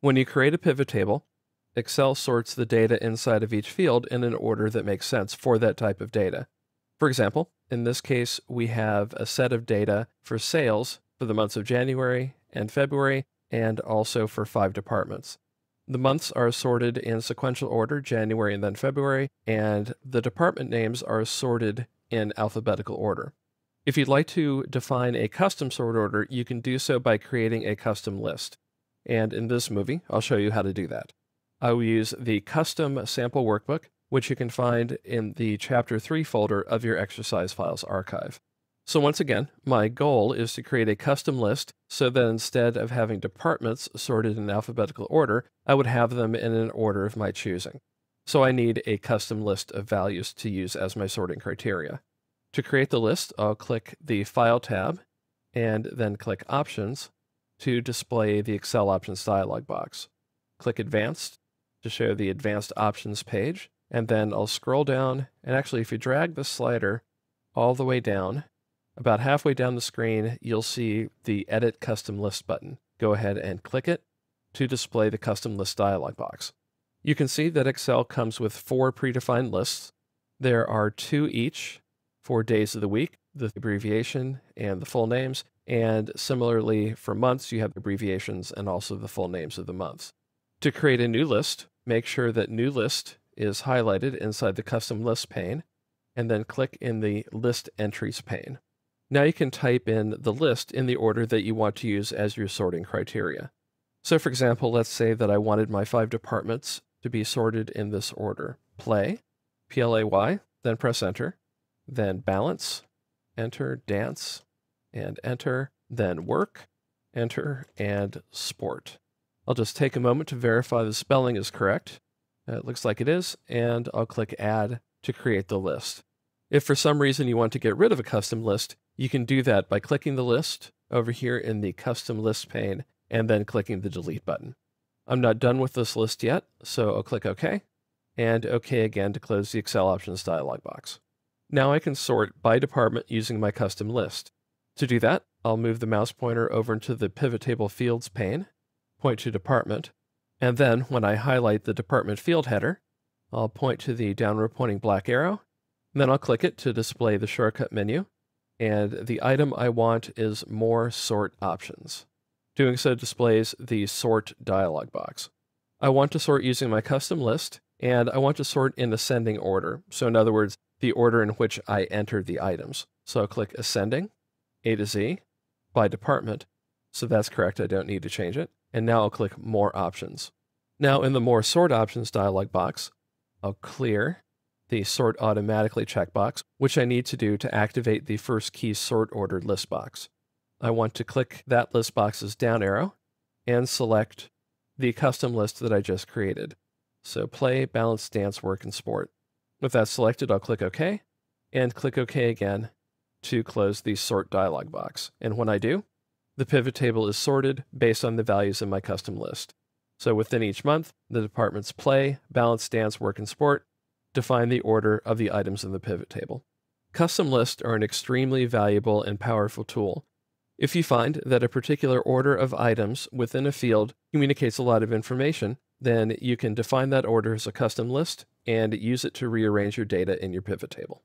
When you create a pivot table, Excel sorts the data inside of each field in an order that makes sense for that type of data. For example, in this case, we have a set of data for sales for the months of January and February, and also for 5 departments. The months are sorted in sequential order, January and then February, and the department names are sorted in alphabetical order. If you'd like to define a custom sort order, you can do so by creating a custom list. And in this movie, I'll show you how to do that. I will use the custom sample workbook, which you can find in the Chapter 3 folder of your exercise files archive. So once again, my goal is to create a custom list so that instead of having departments sorted in alphabetical order, I would have them in an order of my choosing. So I need a custom list of values to use as my sorting criteria. To create the list, I'll click the File tab and then click Options to display the Excel Options dialog box. Click Advanced to show the Advanced Options page, and then I'll scroll down, and actually if you drag the slider all the way down, about halfway down the screen, you'll see the Edit Custom List button. Go ahead and click it to display the Custom List dialog box. You can see that Excel comes with 4 predefined lists. There are 2 each for days of the week, the abbreviation and the full names, and similarly for months, you have abbreviations and also the full names of the months. To create a new list, make sure that New List is highlighted inside the Custom List pane, and then click in the List Entries pane. Now you can type in the list in the order that you want to use as your sorting criteria. So for example, let's say that I wanted my 5 departments to be sorted in this order. Play, P-L-A-Y, then press Enter, then Balance, Enter, Dance, and Enter, then Work, Enter, and Sport. I'll just take a moment to verify the spelling is correct. It looks like it is, and I'll click Add to create the list. If for some reason you want to get rid of a custom list, you can do that by clicking the list over here in the Custom List pane and then clicking the Delete button. I'm not done with this list yet, so I'll click OK, and OK again to close the Excel Options dialog box. Now I can sort by department using my custom list. To do that, I'll move the mouse pointer over into the Pivot Table Fields pane, point to Department, and then when I highlight the department field header, I'll point to the downward pointing black arrow, and then I'll click it to display the shortcut menu, and the item I want is More Sort Options. Doing so displays the Sort dialog box. I want to sort using my custom list, and I want to sort in ascending order. So in other words, the order in which I entered the items. So I'll click Ascending, A to Z, by department. So that's correct, I don't need to change it. And now I'll click More Options. Now in the More Sort Options dialog box, I'll clear the Sort Automatically checkbox, which I need to do to activate the First Key Sort Ordered list box. I want to click that list box's down arrow and select the custom list that I just created. So Play, Balance, Dance, Work, and Sport. With that selected, I'll click OK, and click OK again to close the Sort dialog box. And when I do, the pivot table is sorted based on the values in my custom list. So within each month, the departments Play, Balance, Dance, Work, and Sport define the order of the items in the pivot table. Custom lists are an extremely valuable and powerful tool. If you find that a particular order of items within a field communicates a lot of information, then you can define that order as a custom list and use it to rearrange your data in your pivot table.